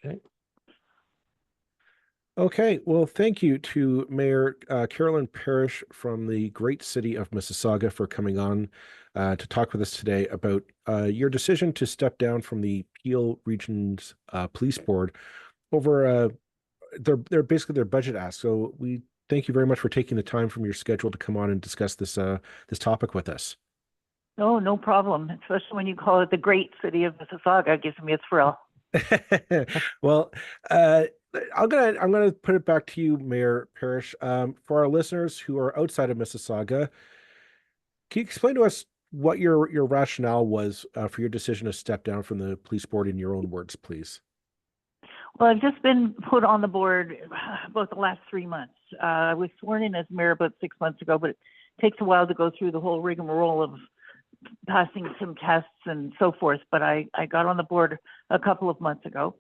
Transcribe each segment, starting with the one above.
Okay. Okay, well, thank you to Mayor Carolyn Parrish from the great city of Mississauga for coming on to talk with us today about your decision to step down from the Peel Region's Police Board over their basically their budget ask. So we thank you very much for taking the time from your schedule to come on and discuss this topic with us. Oh, no problem. Especially when you call it the great city of Mississauga, it gives me a thrill. Well, I'm gonna put it back to you, Mayor Parrish. For our listeners who are outside of Mississauga, can you explain to us what your rationale was for your decision to step down from the police board in your own words, please? Well, I've just been put on the board about the last 3 months. I was sworn in as mayor about 6 months ago, but it takes a while to go through the whole rigmarole of passing some tests and so forth. But I got on the board a couple of months ago.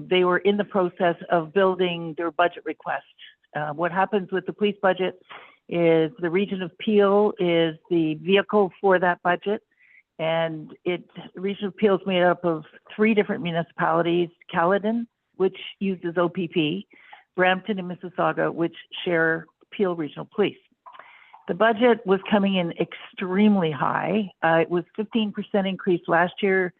They were in the process of building their budget request. What happens with the police budget is the region of Peel is the vehicle for that budget. And the region of Peel is made up of 3 different municipalities: Caledon, which uses OPP, Brampton and Mississauga, which share Peel Regional Police. The budget was coming in extremely high. It was 15% increase last year.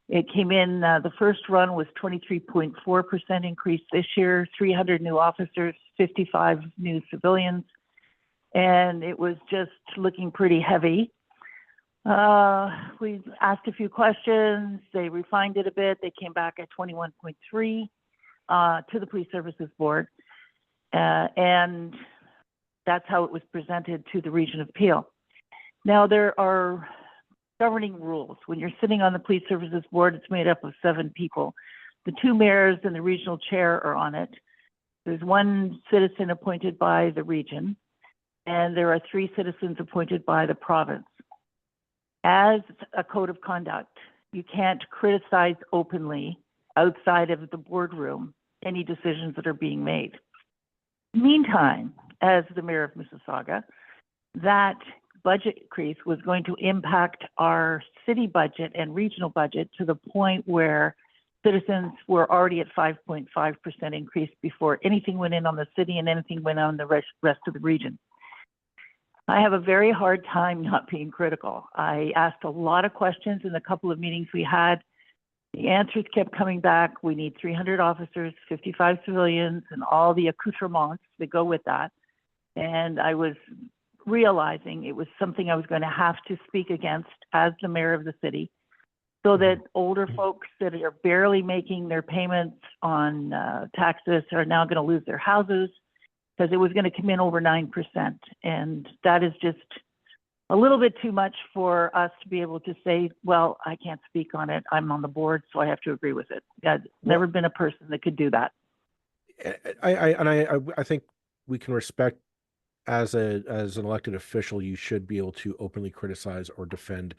It came in, the first run was 23.4% increase this year, 300 new officers, 55 new civilians, and it was just looking pretty heavy. We asked a few questions. They refined it a bit. They came back at 21.3 to the Police Services Board, and that's how it was presented to the region of Peel. Now, there are governing rules. When you're sitting on the Police Services Board, it's made up of 7 people. The 2 mayors and the regional chair are on it. There's 1 citizen appointed by the region, and there are 3 citizens appointed by the province. As a code of conduct, you can't criticize openly outside of the boardroom any decisions that are being made. Meantime, as the mayor of Mississauga, that budget increase was going to impact our city budget and regional budget to the point where citizens were already at 5.5% increase before anything went in on the city and anything went on the rest of the region. I have a very hard time not being critical. I asked a lot of questions in the couple of meetings we had. The answers kept coming back. We need 300 officers, 55 civilians, and all the accoutrements that go with that. And I was realizing it was something I was going to have to speak against as the mayor of the city, so that older folks that are barely making their payments on taxes are now going to lose their houses, because it was going to come in over 9%. And that is just a little bit too much for us to be able to say, well, I can't speak on it. I'm on the board, so I have to agree with it. I've never been a person that could do that. I think we can respect, as an elected official, you should be able to openly criticize or defend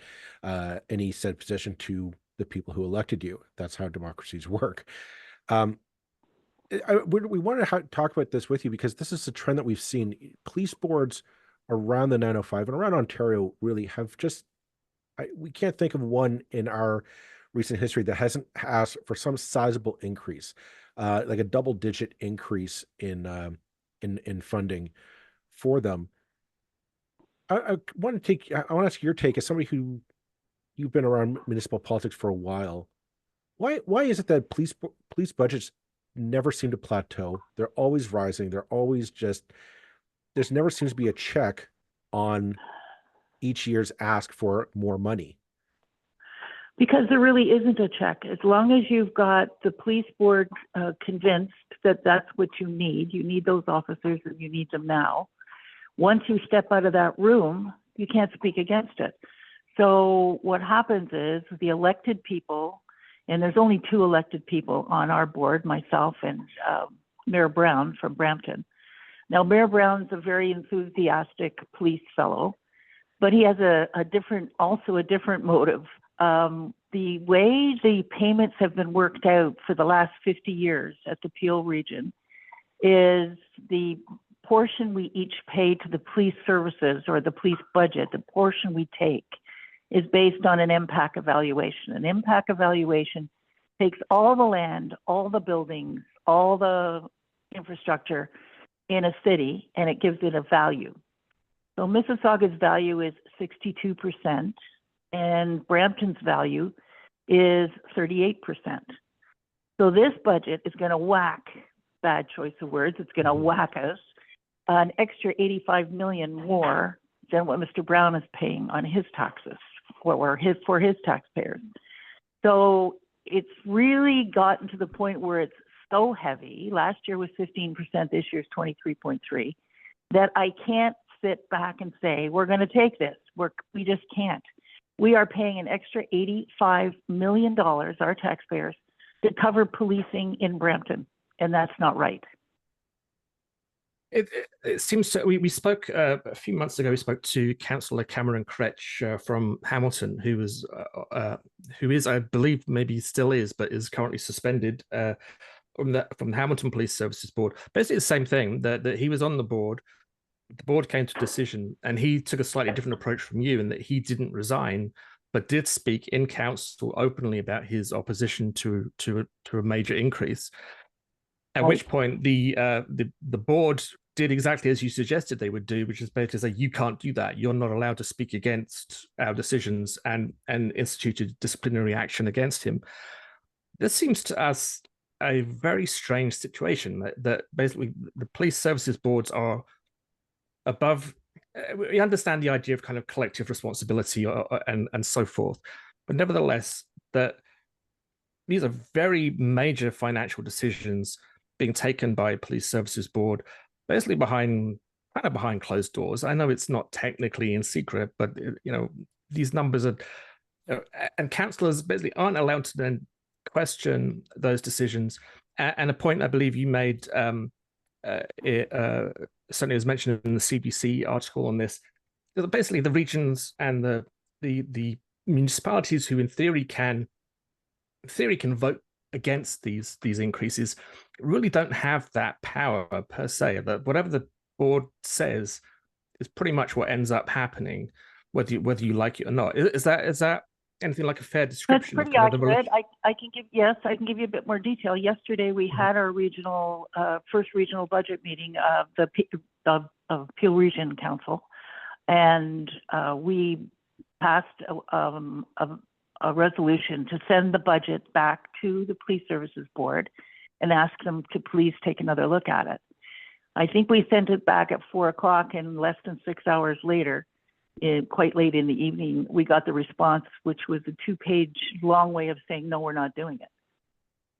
any said position to the people who elected you. That's how democracies work. We wanted to talk about this with you because this is a trend that we've seen. Police boards around the 905 and around Ontario really have just, we can't think of one in our recent history that hasn't asked for some sizable increase, like a double-digit increase in funding for them. I want to ask your take as somebody who you've been around municipal politics for a while. Why is it that police budgets never seem to plateau? They're always rising. They're always there's never seems to be a check on each year's ask for more money. Because there really isn't a check. As long as you've got the police board convinced that that's what you need those officers and you need them now. Once you step out of that room, you can't speak against it. So what happens is the elected people, and there's only 2 elected people on our board, myself and Mayor Brown from Brampton. Now, Mayor Brown's a very enthusiastic police fellow, but he has a different motive. The way the payments have been worked out for the last 50 years at the Peel region is the portion we each pay to the police services or the police budget, the portion we take is based on an impact evaluation. An impact evaluation takes all the land, all the buildings, all the infrastructure in a city, and it gives it a value. So Mississauga's value is 62%, and Brampton's value is 38%. So this budget is going to whack, bad choice of words, it's going to whack us an extra 85 million more than what Mr. Brown is paying on his taxes for his taxpayers. So it's really gotten to the point where it's so heavy. Last year was 15%, this year's 23.3%, that I can't sit back and say, we're going to take this. We just can't. We are paying an extra $85 million, our taxpayers, to cover policing in Brampton, and that's not right. It seems to, we spoke a few months ago. We spoke to Councillor Cameron Kroetsch from Hamilton, who is, I believe, maybe still is, but is currently suspended from the Hamilton Police Services Board. Basically, the same thing. That he was on the board. The board came to a decision, and he took a slightly different approach from you, in that he didn't resign, but did speak in council openly about his opposition to a major increase. At which point the board did exactly as you suggested they would do, which is basically say, you can't do that. You're not allowed to speak against our decisions, and instituted disciplinary action against him. This seems to us a very strange situation, that basically the police services boards are above. We understand the idea of kind of collective responsibility and so forth, but nevertheless, that these are very major financial decisions being taken by a police services board, basically behind closed doors. I know it's not technically in secret, but these numbers are, and councillors basically aren't allowed to then question those decisions. And a point I believe you made, certainly was mentioned in the CBC article on this, that basically the regions and the municipalities who in theory can vote against these increases really don't have that power per se. That whatever the board says is pretty much what ends up happening, whether you like it or not. Is that anything like a fair description? That's pretty accurate. I can give you a bit more detail. Yesterday we had our first regional budget meeting of Peel Region Council, and we passed a resolution to send the budget back to the Police Services Board and ask them to please take another look at it. I think we sent it back at 4 o'clock, and less than 6 hours later, quite late in the evening, we got the response, which was a 2-page long way of saying, no, we're not doing it.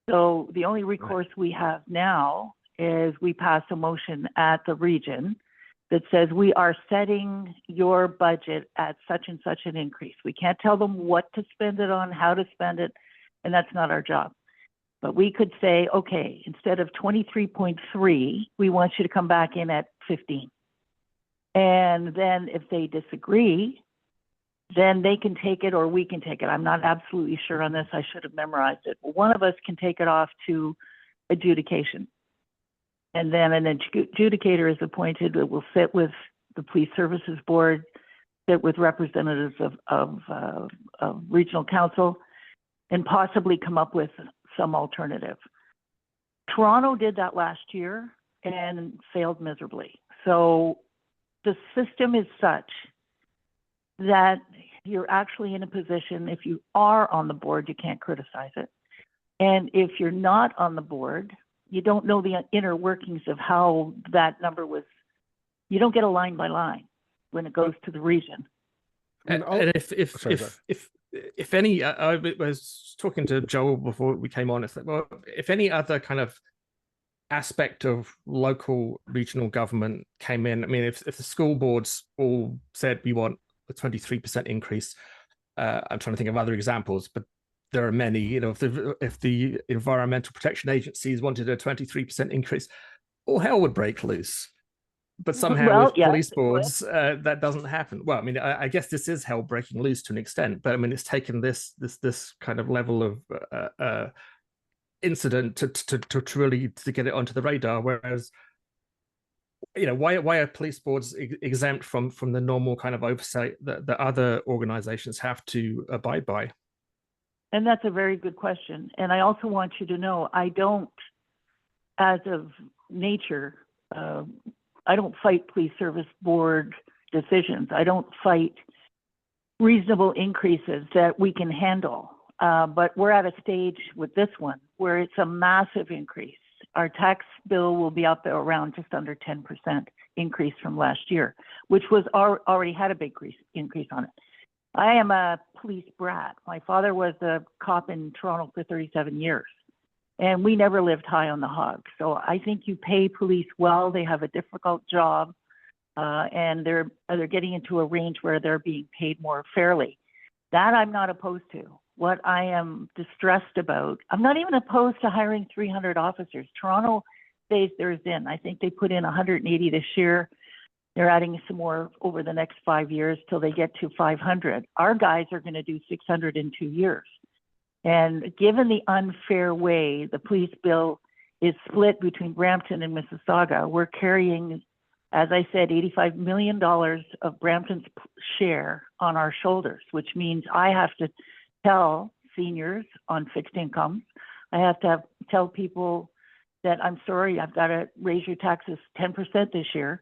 So the only recourse we have now is we pass a motion at the region that says we are setting your budget at such and such an increase. We can't tell them what to spend it on, how to spend it, and that's not our job. But we could say, okay, instead of 23.3, we want you to come back in at 15. And then if they disagree, then they can take it or we can take it. I'm not absolutely sure on this. I should have memorized it. But one of us can take it off to adjudication. And then an adjudicator is appointed that will sit with the Police Services Board, sit with representatives of regional council, and possibly come up with some alternative. Toronto did that last year and failed miserably. So the system is such that you're actually in a position, if you are on the board, you can't criticize it. And if you're not on the board, you don't know the inner workings of how that number was. You don't get a line by line when it goes to the region. And if any, I was talking to Joel before we came on. It's like, well, if any other kind of aspect of local regional government came in, I mean, if the school boards all said we want a 23% increase, I'm trying to think of other examples, but there are many. If the environmental protection agencies wanted a 23% increase, all hell would break loose. But somehow with police boards, that doesn't happen. Well, I mean, I guess this is hell breaking loose to an extent, but I mean, it's taken this kind of level of incident to really get it onto the radar. Whereas, why are police boards exempt from the normal kind of oversight that other organizations have to abide by? And that's a very good question. And I also want you to know, I don't, as of nature, I don't fight police service board decisions. I don't fight reasonable increases that we can handle. But we're at a stage with this one where it's a massive increase. Our tax bill will be up around just under 10% increase from last year, which was already had a big increase on it. I am a police brat. My father was a cop in Toronto for 37 years, and we never lived high on the hog. So I think you pay police well. They have a difficult job, and they're getting into a range where they're being paid more fairly. That I'm not opposed to. What I am distressed about, I'm not even opposed to hiring 300 officers. Toronto stays theirs in. I think they put in 180 this year. They're adding some more over the next 5 years till they get to 500. Our guys are going to do 600 in 2 years. And given the unfair way the police bill is split between Brampton and Mississauga, we're carrying, as I said, $85 million of Brampton's share on our shoulders, which means I have to tell seniors on fixed incomes, I have to tell people that I'm sorry, I've got to raise your taxes 10% this year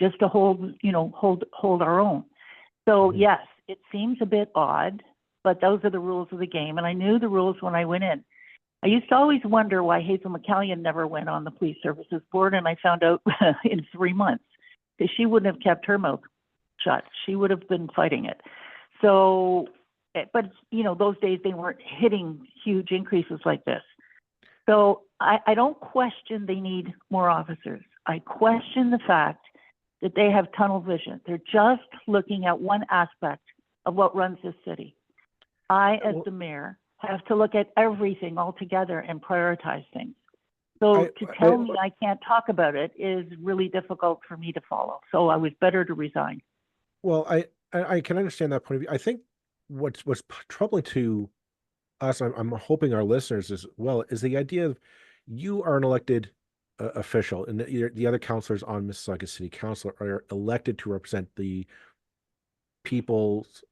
just to hold our own. So yes, it seems a bit odd, but those are the rules of the game. And I knew the rules when I went in. I used to always wonder why Hazel McCallion never went on the police services board, and I found out in 3 months because she wouldn't have kept her mouth shut. She would have been fighting it. So, but those days they weren't hitting huge increases like this. So I don't question they need more officers. I question the fact that they have tunnel vision. They're just looking at one aspect of what runs this city. I, as the mayor, have to look at everything altogether and prioritize things. So to tell me I can't talk about it is really difficult for me to follow. So I was better to resign. Well, I can understand that point of view. I think what's troubling to us, I'm hoping our listeners as well, is the idea of you are an elected official, and the other councillors on Mississauga City Council are elected to represent the people's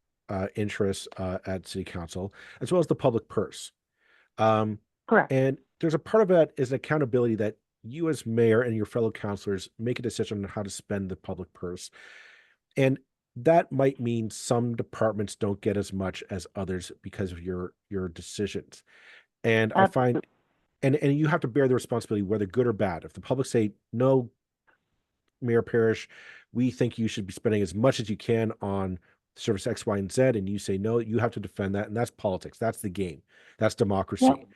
interests at City Council, as well as the public purse. Correct. And there's a part of that is accountability that you as mayor and your fellow councillors make a decision on how to spend the public purse. And that might mean some departments don't get as much as others because of your decisions. And Absolutely. I find, and you have to bear the responsibility, whether good or bad. If the public say, no, Mayor Parrish, we think you should be spending as much as you can on service X, Y, and Z, and you say no, you have to defend that. And that's politics. That's the game. That's democracy. Yep.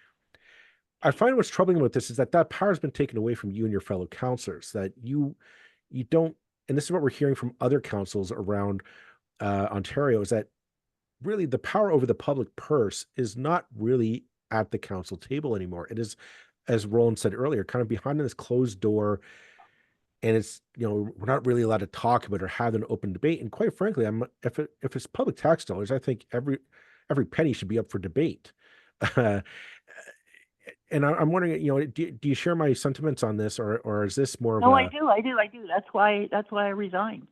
I find what's troubling about this is that power has been taken away from you and your fellow councillors, that you don't, and this is what we're hearing from other councils around Ontario, is that really the power over the public purse is not really at the council table anymore. It is, as Roland said earlier, kind of behind this closed door, and it's, we're not really allowed to talk about or have an open debate. And quite frankly, if it's public tax dollars, I think every penny should be up for debate. And I'm wondering, do you share my sentiments on this, or is this more of No, I do. That's why I resigned.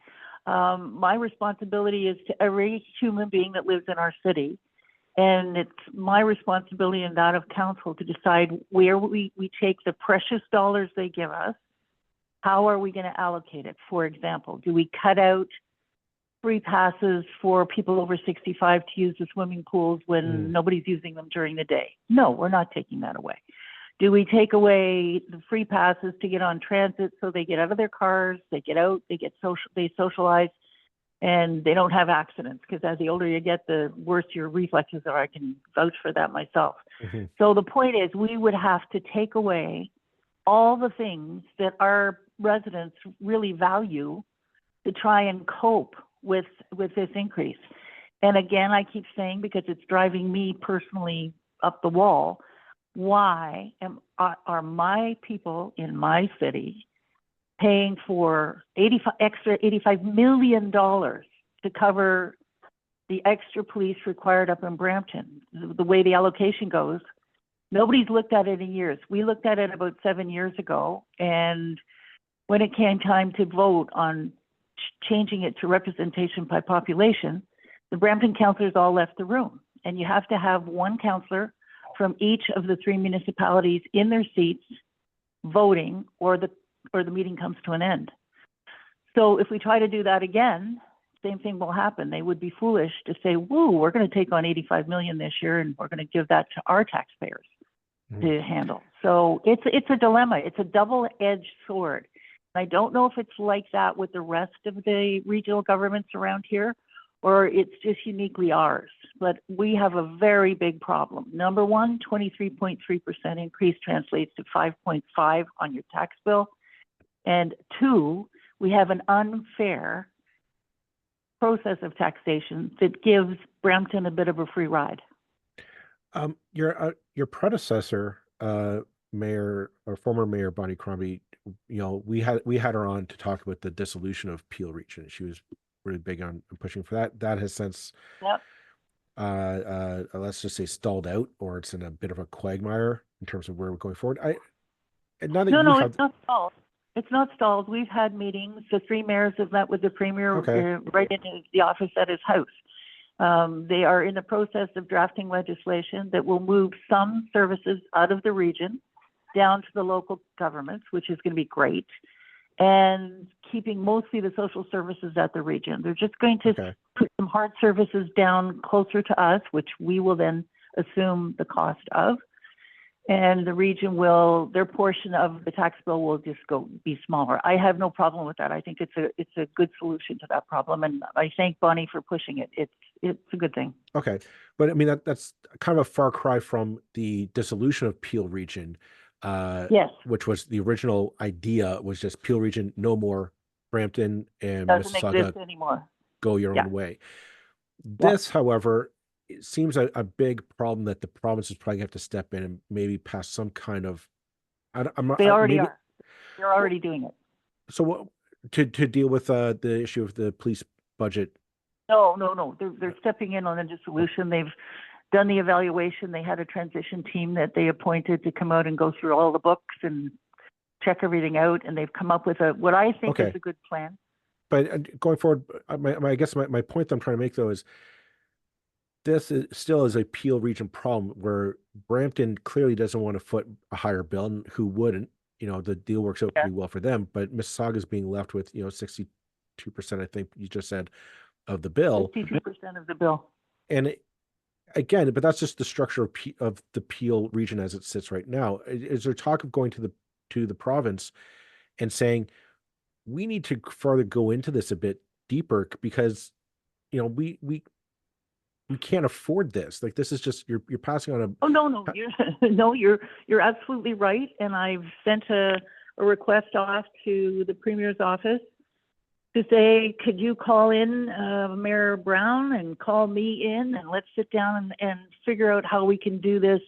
My responsibility is to every human being that lives in our city. And it's my responsibility and that of council to decide where we take the precious dollars they give us. How are we going to allocate it? For example, do we cut out free passes for people over 65 to use the swimming pools when nobody's using them during the day? No, we're not taking that away. Do we take away the free passes to get on transit so they get out of their cars, they get out, they socialize, and they don't have accidents? Because as the older you get, the worse your reflexes are. I can vouch for that myself. So the point is, we would have to take away all the things that our residents really value to try and cope with this increase. And again, I keep saying, because it's driving me personally up the wall, why are my people in my city paying for extra $85 million to cover the extra police required up in Brampton? The way the allocation goes, nobody's looked at it in years. We looked at it about 7 years ago, and when it came time to vote on changing it to representation by population, the Brampton councillors all left the room. and you have to have one councillor from each of the 3 municipalities in their seats voting, or the meeting comes to an end. So if we try to do that again, same thing will happen. They would be foolish to say, woo, we're going to take on 85 million this year and we're going to give that to our taxpayers to handle. So it's a dilemma. It's a double-edged sword. I don't know if it's like that with the rest of the regional governments around here, or it's just uniquely ours. But we have a very big problem. Number one, 23.3% increase translates to 5.5 on your tax bill. And 2, we have an unfair process of taxation that gives Brampton a bit of a free ride. Your predecessor, Mayor or former Mayor Bonnie Crombie, we had her on to talk about the dissolution of Peel Region. She was really big on pushing for that. That has since, let's just say, stalled out, or it's in a bit of a quagmire in terms of where we're going forward. It's not stalled. It's not stalled. We've had meetings. The 3 mayors have met with the Premier right in the office at his house. They are in the process of drafting legislation that will move some services out of the region down to the local governments, which is going to be great, and keeping mostly the social services at the region. They're just going to put some hard services down closer to us, which we will then assume the cost of. And the region will, their portion of the tax bill will just be smaller. I have no problem with that. I think it's a good solution to that problem, and I thank Bonnie for pushing it. It's a good thing. Okay, but I mean that's kind of a far cry from the dissolution of Peel Region. Yes, which was the original idea, was just Peel Region no more, Brampton and doesn't Mississauga exist anymore. Go your own way. This, however, it seems a big problem that the province is probably going to have to step in and maybe pass some kind of. They already are. They're already doing it. So what to deal with the issue of the police budget? No. They're stepping in on a dissolution. They've done the evaluation. They had a transition team that they appointed to come out and go through all the books and check everything out, and they've come up with what I think is a good plan. But going forward, I guess my point that I'm trying to make, though, is this still is a Peel Region problem, where Brampton clearly doesn't want to foot a higher bill, and who wouldn't? The deal works out pretty well for them, but Mississauga is being left with 62%, I think you just said, of the bill. 62% of the bill. And again, but that's just the structure of the Peel Region as it sits right now. Is there talk of going to the province and saying, we need to further go into this a bit deeper, because we can't afford this. Like, this is just you're passing on a. Oh no, you're absolutely right. And I've sent a request off to the Premier's office to say, could you call in Mayor Brown and call me in, and let's sit down and figure out how we can do this.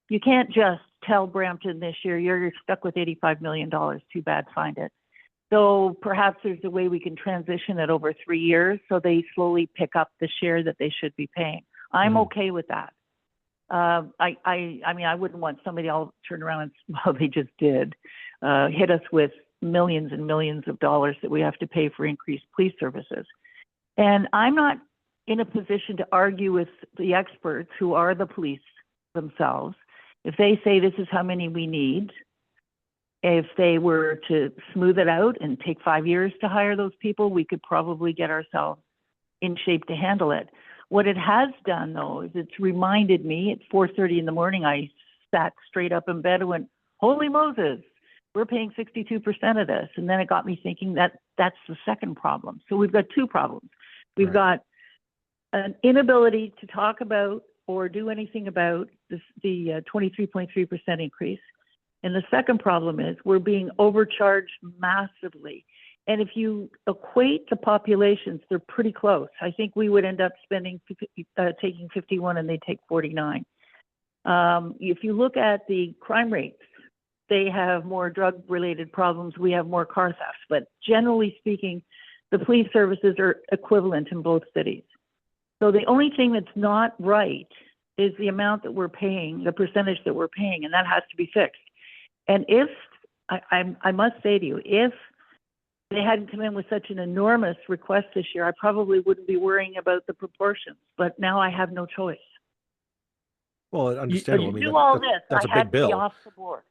You can't just tell Brampton this year, you're stuck with $85 million. Too bad, find it. So perhaps there's a way we can transition it over 3 years so they slowly pick up the share that they should be paying. I'm okay with that. I mean, I wouldn't want somebody all turn around and, well, they just did, hit us with millions and millions of dollars that we have to pay for increased police services. And I'm not in a position to argue with the experts who are the police themselves. If they say this is how many we need, if they were to smooth it out and take 5 years to hire those people, we could probably get ourselves in shape to handle it. What it has done, though, is it's reminded me at 4:30 in the morning, I sat straight up in bed and went, holy Moses, we're paying 62% of this. And then it got me thinking that that's the second problem. So we've got 2 problems. We've got an inability to talk about or do anything about this, the 23.3% increase. And the second problem is we're being overcharged massively. And if you equate the populations, they're pretty close. I think we would end up taking 51 and they take 49. If you look at the crime rates, they have more drug-related problems. We have more car thefts. But generally speaking, the police services are equivalent in both cities. So the only thing that's not right is the amount that we're paying, the percentage that we're paying, and that has to be fixed. And if, I must say to you, if they hadn't come in with such an enormous request this year, I probably wouldn't be worrying about the proportions. But now I have no choice. Well, understandable. I To mean, do all that's this, that's I a had big to be bill. off the board.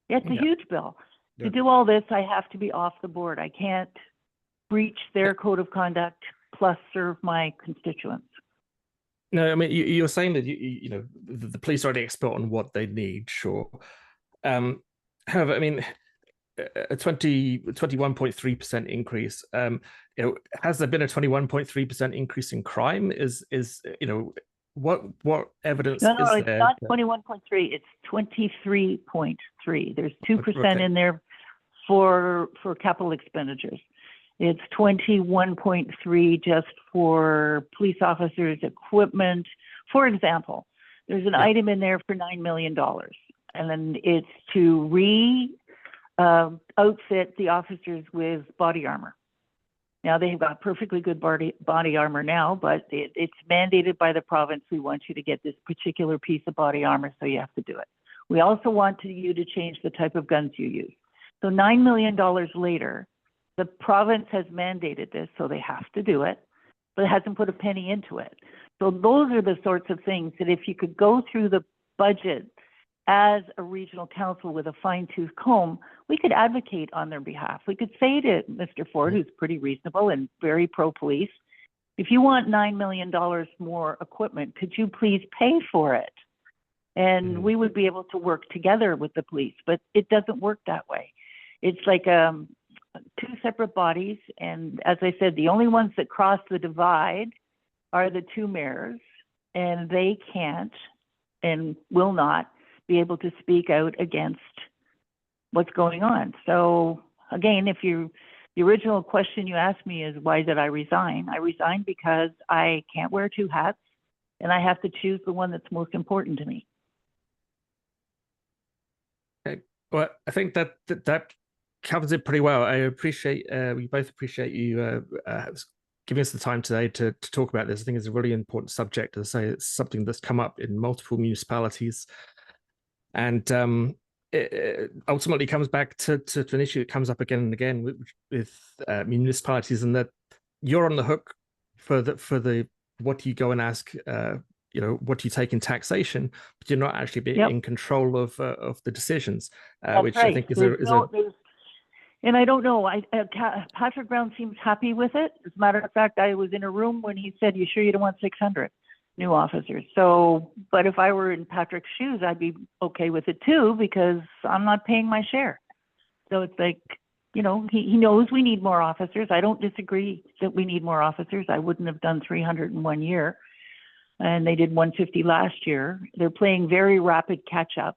It's a Yeah. huge bill. Yeah. To do all this, I have to be off the board. I can't breach their code of conduct plus serve my constituents. No, I mean you're saying that you know the police are the expert on what they need, sure. However, I mean a 21.3% increase. You know, has there been a 21.3% increase in crime? Is you know what evidence No, is it's there? not 21.3. It's 23.3. There's 2% Okay. in there for capital expenditures. It's 21.3 just for police officers' equipment. For example, there's an Yeah. item in there for $9 million, and then it's to outfit the officers with body armor. Now they've got perfectly good body armor now, but it's mandated by the province. We want you to get this particular piece of body armor, so you have to do it. We also want you to change the type of guns you use. So $9 million later, the province has mandated this, so they have to do it, but it hasn't put a penny into it. So those are the sorts of things that if you could go through the budget as a regional council with a fine-tooth comb, we could advocate on their behalf. We could say to Mr. Ford, who's pretty reasonable and very pro-police, if you want $9 million more equipment, could you please pay for it? And we would be able to work together with the police, but it doesn't work that way. It's like two separate bodies, and as I said, the only ones that cross the divide are the two mayors, and they can't and will not be able to speak out against what's going on. So again, if the original question you asked me is why did I resign? I resigned because I can't wear two hats, and I have to choose the one that's most important to me. Okay. Well, I think that covers it pretty well. I appreciate we both appreciate you giving us the time today to talk about this. I think it's a really important subject. As I say, it's something that's come up in multiple municipalities, and it ultimately comes back to an issue that comes up again and again with municipalities, and that you're on the hook for the what you go and ask. You know, what you take in taxation, but you're not actually being in control of the decisions, which right. I think is and I don't know. Patrick Brown seems happy with it. As a matter of fact, I was in a room when he said, "You sure you don't want 600 new officers?" So, but if I were in Patrick's shoes, I'd be okay with it too, because I'm not paying my share. So it's like, you know, he knows we need more officers. I don't disagree that we need more officers. I wouldn't have done 300 in 1 year. And they did 150 last year. They're playing very rapid catch up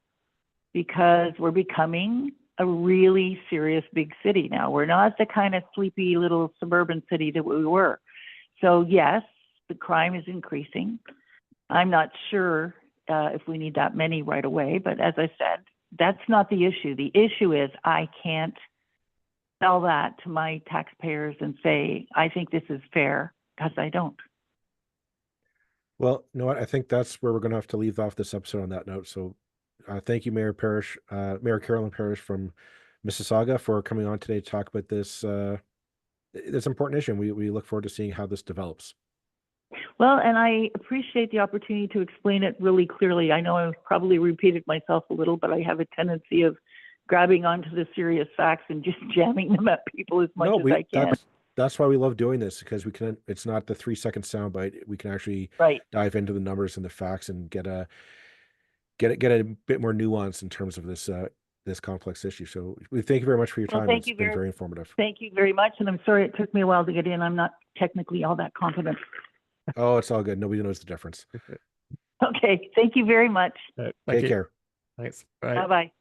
because we're becoming a really serious big city now. We're not the kind of sleepy little suburban city that we were. So yes, the crime is increasing. I'm not sure if we need that many right away, but as I said, that's not the issue. The issue is I can't sell that to my taxpayers and say, I think this is fair, because I don't. Well, you know what? I think that's where we're going to have to leave off this episode on that note. So thank you, Mayor Parrish, Mayor Carolyn Parrish from Mississauga, for coming on today to talk about this important issue. And we look forward to seeing how this develops. Well, and I appreciate the opportunity to explain it really clearly. I know I've probably repeated myself a little, but I have a tendency of grabbing onto the serious facts and just jamming them at people as much as I can. That's why we love doing this, because we can. It's not the 3-second soundbite. We can actually dive into the numbers and the facts and get a bit more nuance in terms of this this complex issue. So we thank you very much for your time. It's been very informative. Thank you very much, and I'm sorry it took me a while to get in. I'm not technically all that confident. Oh, it's all good. Nobody knows the difference. Okay, thank you very much. Take care. Thanks. Bye bye.